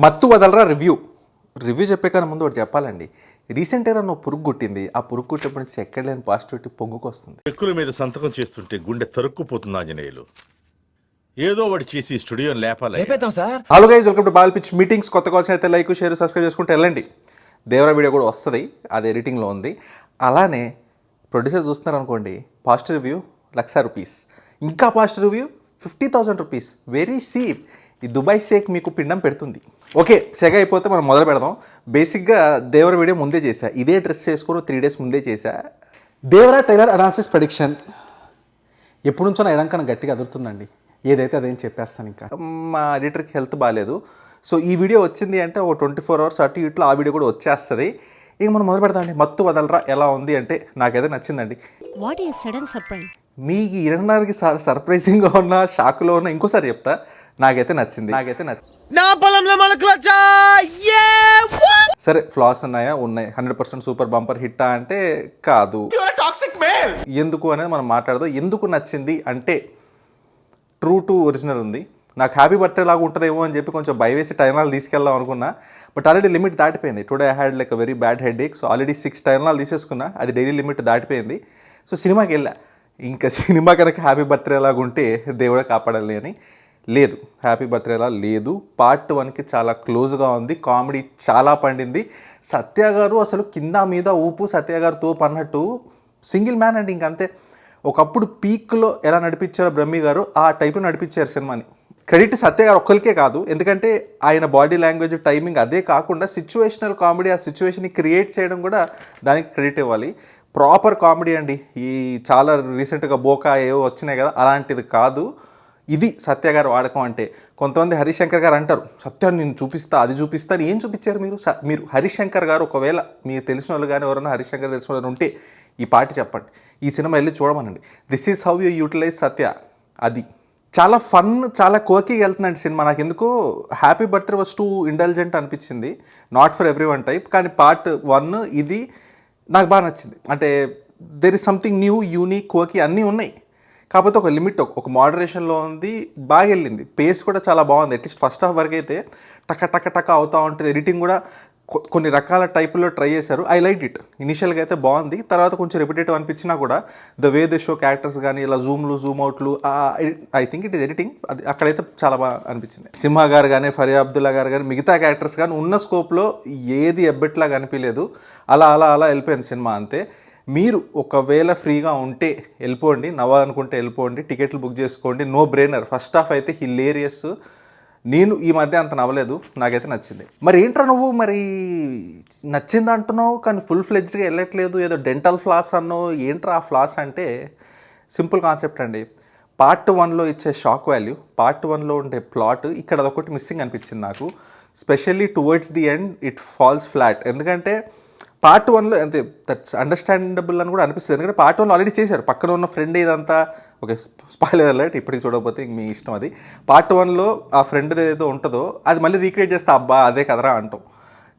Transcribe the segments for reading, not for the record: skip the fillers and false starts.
మత్తు వదలరా రివ్యూ చెప్పే కన్నా ముందు ఒకటి చెప్పాలండి. రీసెంట్గా నువ్వు పురుగు కుట్టింది. ఆ పురుగు కుట్టినప్పటి నుంచి ఎక్కడ లేని పాజిటివిటీ పొంగుకొస్తుంది. చెక్కుల మీద సంతకం చేస్తుంటే గుండె తరుక్కుపోతుంది ఆంజనేయులు. ఏదో ఒకటి చేసి స్టూడియో లేపాలేపేద్దాం sir. Hello guys, welcome to ball pitch meetings. కొత్తగా వచ్చినైతే లైక్ షేర్ సబ్స్క్రైబ్ చేసుకుంటే వెళ్ళండి. దేవరా వీడియో కూడా వస్తుంది, అది ఎడిటింగ్లో ఉంది. అలానే ప్రొడ్యూసర్ చూస్తున్నారు అనుకోండి, పాజిటివ్ రివ్యూ ₹1,00,000, ఇంకా పాజిటివ్ రివ్యూ ₹50,000. Very cheap. ఈ దుబాయ్ షేక్ మీకు పిండం పెడుతుంది. ఓకే, సెగ అయిపోతే మనం మొదలు పెడదాం. బేసిక్గా దేవర వీడియో ముందే చేశా, ఇదే డ్రెస్ చేసుకుని 3 days ముందే చేశా. దేవరా ట్రైలర్ అనాలిసిస్ ప్రెడిక్షన్ ఎప్పుడు నుంచో నా ఎడంకన్నా గట్టిగా అదురుతుందండి. ఏదైతే అదేం చెప్పేస్తాను. ఇంకా మా ఎడిటర్కి హెల్త్ బాగాలేదు, సో ఈ వీడియో వచ్చింది అంటే ఒక 24 hours అటు ఇట్లో ఆ వీడియో కూడా వచ్చేస్తుంది. ఇక మనం మొదలు పెడతామండి. మత్తు వదలరా ఎలా ఉంది అంటే నాకైతే నచ్చిందండి. What is sudden surprise? మీకు వినడానికి సర్ప్రైజింగ్గా ఉన్న, షాక్లో ఉన్న, ఇంకోసారి చెప్తా. నాకైతే నచ్చింది. నా పొలంలో మొలకలొచ్చా. సరే, ఫ్లాస్ ఉన్నాయి. 100% సూపర్ బంపర్ హిట్టా అంటే కాదు. ఎందుకు అనేది మనం మాట్లాడదాం. ఎందుకు నచ్చింది అంటే ట్రూ టు ఒరిజినల్ ఉంది. నాకు హ్యాపీ బర్త్డే లాగా ఉంటుందేమో అని చెప్పి కొంచెం భయవేసి టైనాలు తీసుకెళ్దాం అనుకున్నా. బట్ ఆల్రెడీ లిమిట్ దాటిపోయింది. Today I had like a very bad headache. So already 6 టైనాలు తీసేసుకున్నా. అది డైలీ లిమిట్ దాటిపోయింది. సో సినిమాకి వెళ్ళా. ఇంకా సినిమా కనుక హ్యాపీ బర్త్డే లాగా ఉంటే దేవుడే కాపాడాలి అని. లేదు, హ్యాపీ బర్త్డేలా లేదు. పార్ట్ 1కి చాలా క్లోజ్గా ఉంది. కామెడీ చాలా పండింది. సత్య గారు అసలు కింద మీద ఊపు, సత్య గారితో పన్నట్టు సింగిల్ మ్యాన్ అండి. ఇంకంతే. ఒకప్పుడు పీక్లో ఎలా నడిపించారో బ్రహ్మి గారు, ఆ టైప్లో నడిపించారు సినిమాని. క్రెడిట్ సత్య గారు ఒక్కరికే కాదు, ఎందుకంటే ఆయన బాడీ లాంగ్వేజ్, టైమింగ్, అదే కాకుండా సిచ్యువేషనల్ కామెడీ, ఆ సిచ్యువేషన్ని క్రియేట్ చేయడం కూడా దానికి క్రెడిట్ ఇవ్వాలి. ప్రాపర్ కామెడీ అండి. ఈ చాలా రీసెంట్గా బోకా ఏవో వచ్చినాయి కదా, అలాంటిది కాదు. ఇది సత్య గారు వాడకం అంటే. కొంతమంది హరిశంకర్ గారు అంటారు, సత్యాన్ని నేను చూపిస్తా, అది చూపిస్తా అని. ఏం చూపించారు మీరు హరిశంకర్ గారు? ఒకవేళ మీకు తెలిసిన వాళ్ళు కానీ ఎవరైనా హరిశంకర్ తెలిసిన వాళ్ళు ఉంటే ఈ పాట చెప్పండి, ఈ సినిమా వెళ్ళి చూడమనండి. This is how you utilize Satya. అది చాలా ఫన్, చాలా కోకీగా వెళ్తుందండి సినిమా. నాకు ఎందుకో happy birthday was too intelligent అనిపించింది. Not for everyone type. కానీ పార్ట్ 1 ఇది నాకు బాగా నచ్చింది. అంటే there is something new, unique, కోకీ అన్నీ ఉన్నాయి. కాకపోతే ఒక లిమిట్, ఒక మోడరేషన్లో ఉంది. బాగా వెళ్ళింది. పేస్ కూడా చాలా బాగుంది. అట్లీస్ట్ ఫస్ట్ హాఫ్ వరకు అయితే టక అవుతూ ఉంటుంది. ఎడిటింగ్ కూడా కొన్ని రకాల టైపుల్లో ట్రై చేశారు. I like it. ఇనిషియల్గా అయితే బాగుంది. తర్వాత కొంచెం రిపిటేటివ్ అనిపించినా కూడా the way the show characters కానీ ఇలా జూమ్ అవుట్లు, I think it is editing. అది అక్కడైతే చాలా బాగా అనిపించింది. సింహ గారు కానీ, ఫరియా అబ్దుల్లా గారు కానీ, మిగతా క్యారెక్టర్స్ కానీ ఉన్న స్కోప్లో ఏది ఎబ్బెట్లాగా అనిపించలేదు. అలా వెళ్ళిపోయింది సినిమా, అంతే. మీరు ఒకవేళ ఫ్రీగా ఉంటే వెళ్ళిపోండి, నవ్వాలనుకుంటే వెళ్ళిపోండి, టికెట్లు బుక్ చేసుకోండి. No brainer. ఫస్ట్ హాఫ్ అయితే హిలేరియస్. నేను ఈ మధ్య అంత నవ్వలేదు, నాకైతే నచ్చింది. మరి ఏంట్రా నువ్వు మరి నచ్చింది అంటున్నావు కానీ ఫుల్ ఫ్లెడ్జ్డ్గా వెళ్ళట్లేదు, ఏదో డెంటల్ ఫ్లాస్ అన్నావు. ఏంట్రా ఆ ఫ్లాస్ అంటే సింపుల్ కాన్సెప్ట్ అండి. పార్ట్ 1లో ఇచ్చే షాక్ వాల్యూ, పార్ట్ 1లో ఉండే ప్లాట్, ఇక్కడ అదొకటి మిస్సింగ్ అనిపించింది నాకు. Specially towards the end it falls flat. ఎందుకంటే పార్ట్ 1లో అంతే, దట్స్ అండర్స్టాండబుల్ అని కూడా అనిపిస్తుంది. ఎందుకంటే పార్ట్ 1లో ఆల్రెడీ చేశారు. పక్కన ఉన్న ఫ్రెండ్ ఇదంతా, ఓకే స్పాయిలర్ అలర్ట్, ఇప్పటికి చూడకపోతే మీ ఇష్టం అది. పార్ట్ 1లో ఆ ఫ్రెండ్ ఏదైతే ఉంటుందో అది మళ్ళీ రీక్రియేట్ చేస్తే అబ్బా అదే కదరా అంటాం.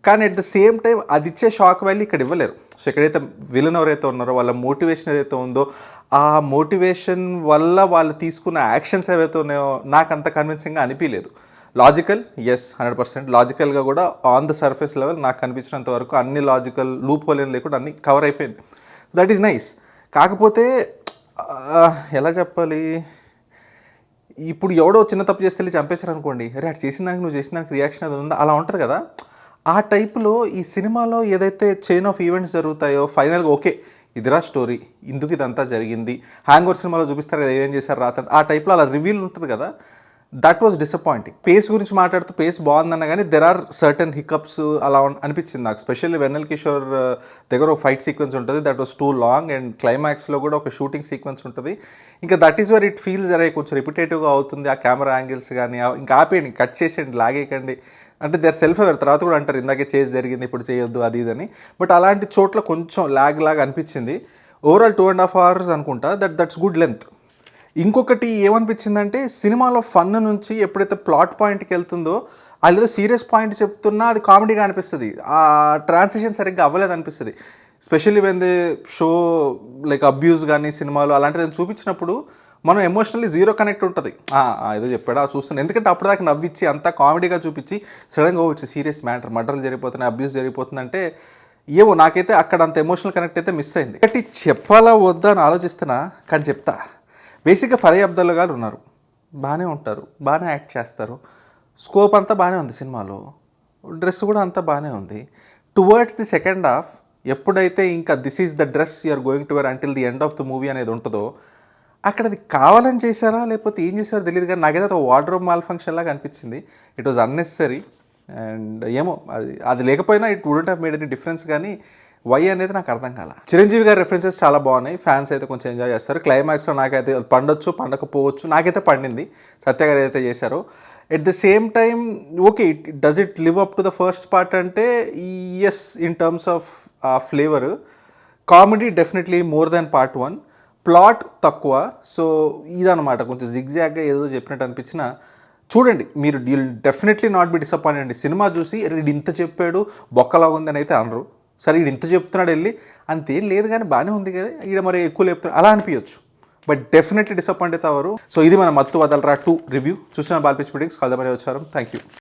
కానీ అట్ ద సేమ్ టైం అది ఇచ్చే షాక్ వాల్యూ ఇక్కడ ఇవ్వలేరు. సో ఎక్కడైతే విలన్ ఎవరైతే ఉన్నారో వాళ్ళ మోటివేషన్ ఏదైతే ఉందో, ఆ మోటివేషన్ వల్ల వాళ్ళు తీసుకున్న యాక్షన్స్ ఏవైతే ఉన్నాయో నాకు అంత కన్విన్సింగ్గా అనిపించలేదు. లాజికల్, ఎస్ 100% లాజికల్గా కూడా ఆన్ ద సర్ఫేస్ లెవెల్ నాకు కనిపించినంత వరకు అన్ని లాజికల్ లూప్ హోల్ ఏం లేకుండా అన్ని కవర్ అయిపోయింది. That is nice. కాకపోతే ఎలా చెప్పాలి, ఇప్పుడు ఎవడో చిన్న తప్పు చేస్తే చంపేశారు అనుకోండి, అరే అటు చేసిన దానికి నువ్వు చేసిన దానికి రియాక్షన్ అది ఉందా, అలా ఉంటుంది కదా. ఆ టైప్లో ఈ సినిమాలో ఏదైతే చైన్ ఆఫ్ ఈవెంట్స్ జరుగుతాయో ఫైనల్గా ఓకే ఇదిరా స్టోరీ, ఇందుకు ఇదంతా జరిగింది. హ్యాంగ్ ఓవర్ సినిమాలో చూపిస్తారు కదా ఏం చేశారు రాత, ఆ టైప్లో అలా రివీల్ ఉంటుంది కదా. That was disappointing. పేస్ గురించి మాట్లాడుతూ పేస్ బాగుందన్న కానీ దెర్ ఆర్ సర్టన్ హికప్స్ అలా అనిపించింది నాకు. స్పెషల్లీ వెన్నెల్ కిషోర్ దగ్గర ఒక ఫైట్ సీక్వెన్స్ ఉంటుంది, that was two long. And క్లైమాక్స్లో కూడా ఒక షూటింగ్ సీక్వెన్స్ ఉంటుంది. ఇంకా that is were it feels అరే కొంచెం రిపిటేటివ్గా అవుతుంది. ఆ కెమెరా యాంగిల్స్ కానీ ఇంకా ఆపేయండి, కట్ చేసేయండి, లాగేయకండి అంటే దర్ సెల్ఫ్ అవర్. తర్వాత కూడా అంటారు ఇందాకే చేసి జరిగింది ఇప్పుడు చేయొద్దు అది ఇదని. బట్ అలాంటి చోట్ల కొంచెం లాగ్ అనిపించింది. ఓవరాల్ 2.5 hours అనుకుంటా. That's good length. ఇంకొకటి ఏమనిపించిందంటే సినిమాలో ఫన్ నుంచి ఎప్పుడైతే ప్లాట్ పాయింట్కి వెళ్తుందో అది ఏదో సీరియస్ పాయింట్ చెప్తున్నా అది కామెడీగా అనిపిస్తుంది. ఆ ట్రాన్సిషన్ సరిగ్గా అవ్వలేదు అనిపిస్తుంది. Specially when the show like abuse కానీ సినిమాలో అలాంటిది చూపించినప్పుడు మనం ఎమోషనల్లీ జీరో కనెక్ట్ ఉంటుంది. ఏదో చెప్పాడా చూస్తున్నాను, ఎందుకంటే అప్పటిదాకా నవ్విచ్చి అంతా కామెడీగా చూపించి సడన్గా వచ్చి సీరియస్ మ్యాటర్, మర్డర్లు జరిగిపోతున్నాయి, అబ్యూస్ జరిగిపోతుందంటే ఏమో నాకైతే అక్కడ అంత ఎమోషనల్ కనెక్ట్ అయితే మిస్ అయింది. ఒకటి చెప్పాలా వద్దా అని ఆలోచిస్తున్నా, కానీ చెప్తా. బేసిక్గా ఫరీ అబ్దుల్లా గారు ఉన్నారు, బాగానే ఉంటారు, బాగానే యాక్ట్ చేస్తారు, స్కోప్ అంతా బాగానే ఉంది సినిమాలో, డ్రెస్ కూడా అంతా బాగానే ఉంది. టువర్డ్స్ ది సెకండ్ హాఫ్ ఎప్పుడైతే ఇంకా this is the dress you're going to wear until the end of the movie అనేది ఉంటుందో, అక్కడ అది కావాలని చేశారా లేకపోతే ఏం చేశారో తెలియదు, కానీ నాకైతే ఒక వార్డ్రోబ్ మాల్ ఫంక్షన్ లాగా అనిపించింది. It was unnecessary. అండ్ ఏమో అది లేకపోయినా it wouldn't have made any difference, కానీ వై అనేది నాకు అర్థం కాల. చిరంజీవి గారి రెఫరెన్సెస్ చాలా బాగున్నాయి, ఫ్యాన్స్ అయితే కొంచెం ఎంజాయ్ చేస్తారు. క్లైమాక్స్లో నాకైతే పండొచ్చు పండకపోవచ్చు, నాకైతే పండింది సత్య గారు ఏదైతే చేశారో. At the same time okay, does it live up to the first part అంటే yes, in terms of flavour. Comedy definitely more than part 1, plot తక్కువ. సో ఇదనమాట, కొంచెం జిగ్జాగ్గా ఏదో చెప్పినట్టు అనిపించిన. చూడండి మీరు, you'll definitely not be disappointed అండి. సినిమా చూసి వీడు ఇంత చెప్పాడు బొక్కలా ఉందని అయితే అనరు. సరే వీడు ఇంత చెప్తున్నాడు వెళ్ళి అంతేం లేదు కానీ బాగానే ఉంది కదా, ఈడ మరి ఎక్కువ చెప్తున్నాడు అలా అనిపించచ్చు, బట్ డెఫినెట్లీ డిసప్పాయింట్ అయితే అవ్వరు. సో ఇది మన మత్తు వదలరా 2 రివ్యూ. చూసిన బాల్పిచ్ మీటింగ్స్ కలదమని వచ్చారు. Thank you.